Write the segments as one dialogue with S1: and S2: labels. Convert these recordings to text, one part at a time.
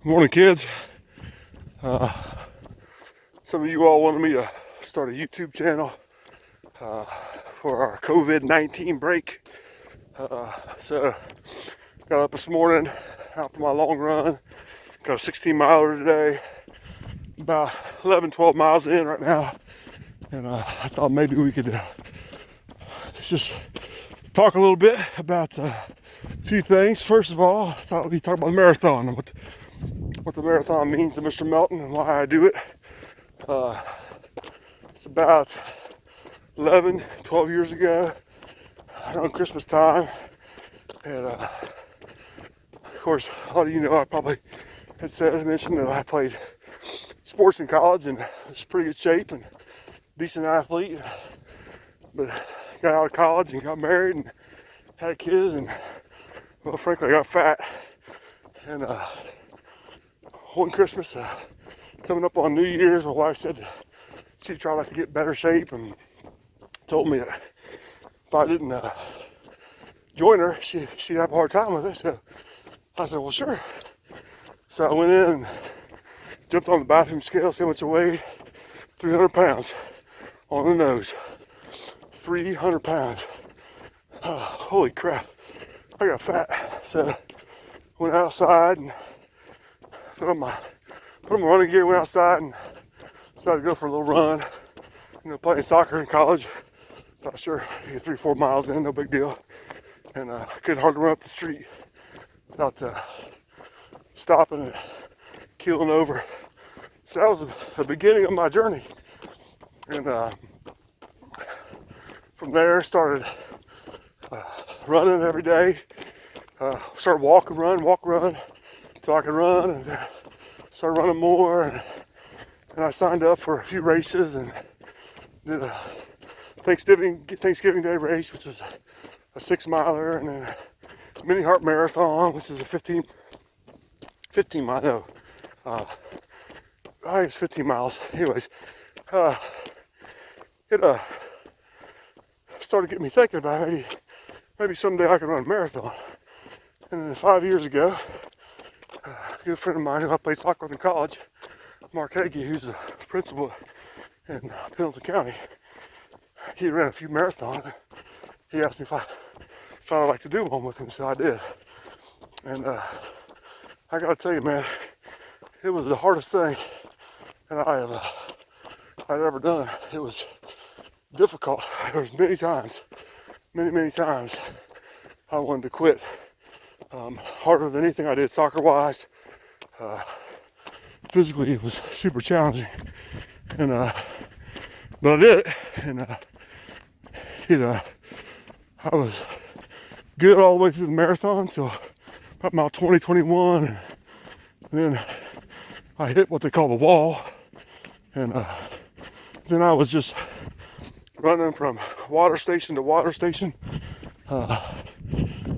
S1: Morning, kids. Some of you all wanted me to start a YouTube channel for our COVID-19 break. So got up this morning, out for my long run. Got a 16 miler today, about 11, 12 miles in right now. And I thought maybe we could just talk a little bit about a few things. First of all, I thought we'd talk about the marathon and what the marathon means to Mr. Melton and why I do it. It's about 11, 12 years ago, around Christmas time. And of course, a lot of you know I probably mentioned that I played sports in college and was pretty good shape and decent athlete. But got out of college and got married and had kids, and well, frankly, I got fat. And one Christmas, coming up on New Year's, my wife said she'd try to get in better shape and told me that if I didn't join her, she'd have a hard time with it. So I said, well, sure. So I went in and jumped on the bathroom scale, see how much I weighed. 300 pounds on the nose. 300 pounds. Holy crap. I got fat. So went outside and put on my running gear, went outside and decided to go for a little run. You know, playing soccer in college. Thought sure, get 3-4 miles in, no big deal. And I couldn't hardly run up the street without stopping and keeling over. So that was the beginning of my journey. And from there, started running every day. Started walk, run, until I could run, and started running more. And I signed up for a few races and did a Thanksgiving Day race, which was a 6-miler, and then a mini heart marathon, which is a 15 mile. No, I think it's 15 miles. Anyways, it started getting me thinking about maybe someday I could run a marathon. And then 5 years ago, a good friend of mine who I played soccer with in college, Mark Hagee, who's the principal in Pendleton County, he ran a few marathons. He asked me if I'd like to do one with him, so I did. And I gotta tell you, man, it was the hardest thing that I'd ever done. It was difficult. There was many times I wanted to quit. Harder than anything I did soccer-wise. Physically, it was super challenging, and but I did it, and I was good all the way through the marathon until about mile 20, 21, and then I hit what they call the wall, and then I was just running from water station to water station,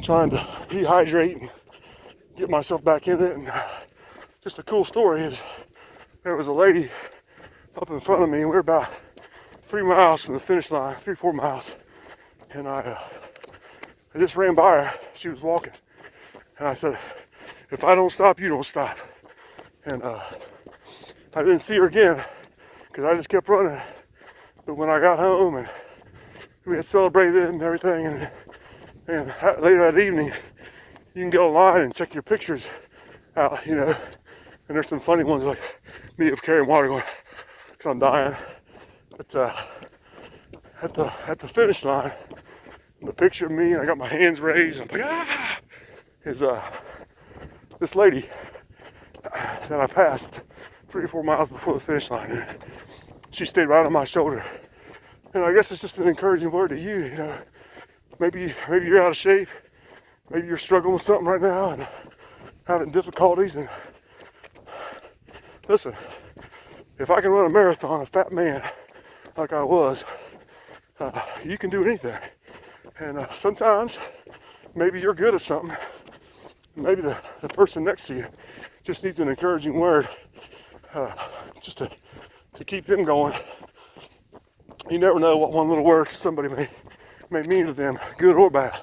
S1: trying to rehydrate and get myself back in it. And just a cool story is there was a lady up in front of me, and we were about 3 miles from the finish line, 3-4 miles, and I just ran by her. She was walking, and I said, if I don't stop, you don't stop. And I didn't see her again because I just kept running. But when I got home and we had celebrated and everything, and later that evening, you can go online and check your pictures out, you know, and there's some funny ones like me of carrying water going, because I'm dying. But at the finish line, the picture of me, and I got my hands raised, and I'm like, is this lady that I passed 3 or 4 miles before the finish line. And she stayed right on my shoulder. And I guess it's just an encouraging word to you, you know. Maybe you're out of shape. Maybe you're struggling with something right now and having difficulties. And listen, if I can run a marathon, a fat man like I was, you can do anything. And sometimes maybe you're good at something. Maybe the person next to you just needs an encouraging word, just to keep them going. You never know what one little word somebody may mean to them, good or bad.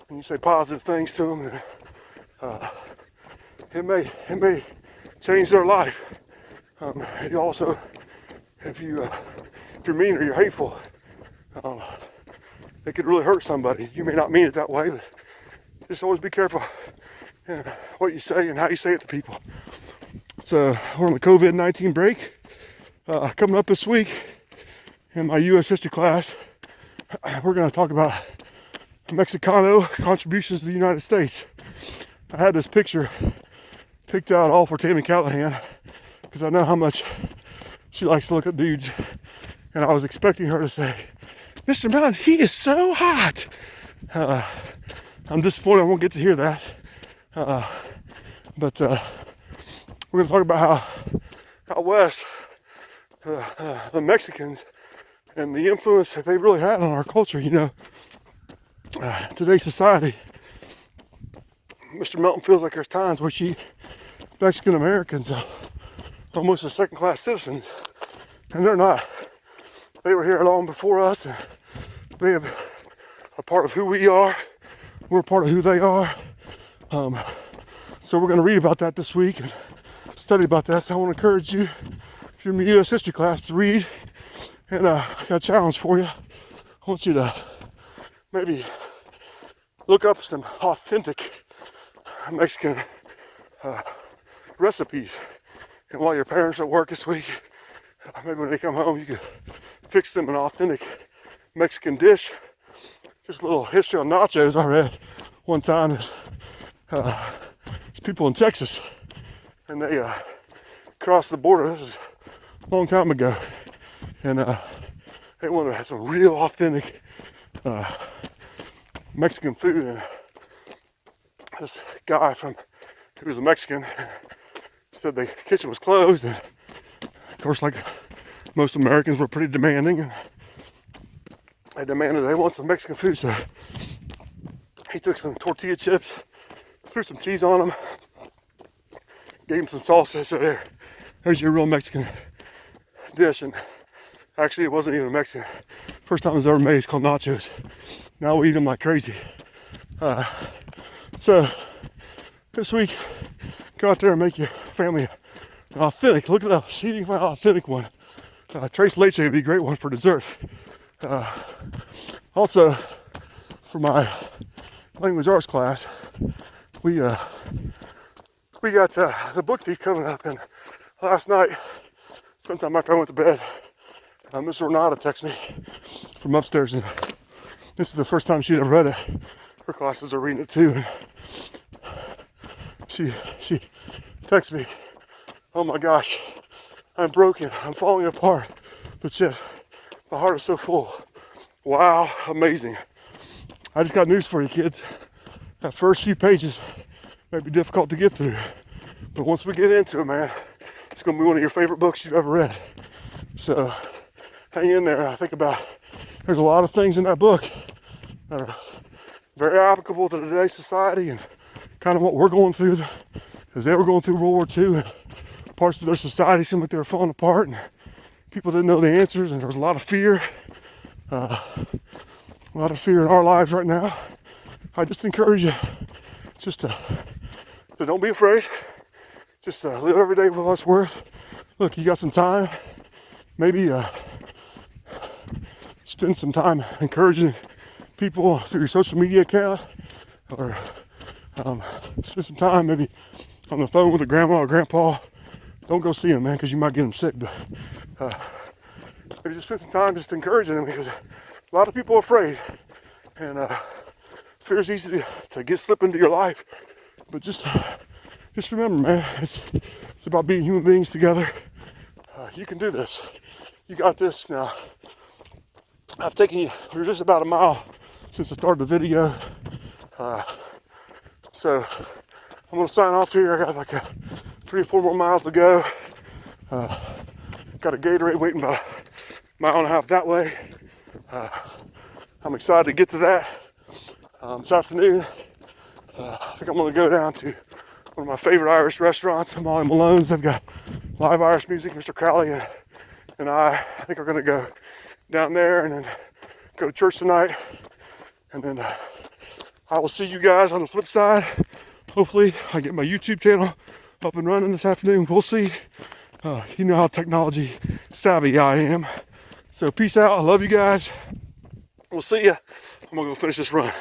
S1: And you say positive things to them, and it may change their life. You also, if you're mean or you're hateful, it could really hurt somebody. You may not mean it that way, but just always be careful in what you say and how you say it to people. So we're on the COVID-19 break. Coming up this week in my U.S. history class, we're going to talk about Mexicano contributions to the United States. I had this picture picked out all for Tammy Callahan because I know how much she likes to look at dudes, and I was expecting her to say, "Mr. Melton, he is so hot." I'm disappointed I won't get to hear that, but we're going to talk about how out west the Mexicans and the influence that they really had on our culture. You know, today's society, Mr. Melton feels like there's times where Mexican Americans are almost a second-class citizens, and they're not. They were here long before us, and they have a part of who we are. We're a part of who they are. So we're going to read about that this week and study about that. So I want to encourage you, if you're in the U.S. history class, to read. And I got a challenge for you. I want you to maybe look up some authentic Mexican recipes. And while your parents are at work this week, maybe when they come home, you could fix them an authentic Mexican dish. Just a little history on nachos I read one time. There's people in Texas, and they crossed the border. This is a long time ago. And they wanted to have some real authentic Mexican food. And this guy who was a Mexican said the kitchen was closed. And of course, like most Americans, were pretty demanding. And they demanded they want some Mexican food. So he took some tortilla chips, threw some cheese on them, gave him some salsa. So there's your real Mexican dish. And actually, it wasn't even Mexican. First time it was ever made. It's called nachos. Now we eat them like crazy. So this week, go out there and make your family an authentic. Look it up. See if you can find an authentic one. Tres leche would be a great one for dessert. Also, for my language arts class, we got the book thief coming up. And last night, sometime after I went to bed, Miss Renata texted me from upstairs, and this is the first time she'd ever read it. Her classes are reading it too. And she texted me, "Oh my gosh, I'm broken. I'm falling apart. But yet, my heart is so full." Wow, amazing. I just got news for you, kids. That first few pages may be difficult to get through, but once we get into it, man, it's going to be one of your favorite books you've ever read. So hang in there. I think there's a lot of things in that book that are very applicable to today's society and kind of what we're going through, because they were going through World War II and parts of their society seemed like they were falling apart and people didn't know the answers, and there was a lot of fear. A lot of fear in our lives right now. I just encourage you just to don't be afraid. Just live every day with what it's worth. Look, you got some time. Maybe spend some time encouraging people through your social media account, or spend some time maybe on the phone with a grandma or grandpa. Don't go see them, man, because you might get them sick. But maybe just spend some time just encouraging them, because a lot of people are afraid, and fear is easy to slip into your life. But just remember, man, it's about being human beings together. You can do this. You got this. Now, I've taken you, we're just about a mile since I started the video. So I'm going to sign off here. I got like 3 or 4 more miles to go. Got a Gatorade waiting about a mile and a half that way. I'm excited to get to that. This afternoon, I think I'm going to go down to one of my favorite Irish restaurants, Molly Malone's. They've got live Irish music. Mr. Crowley and I think are going to go down there and then go to church tonight. And then I will see you guys on the flip side. Hopefully I get my YouTube channel up and running this afternoon. We'll see. You know how technology savvy I am. So peace out. I love you guys. We'll see ya. I'm gonna go finish this run.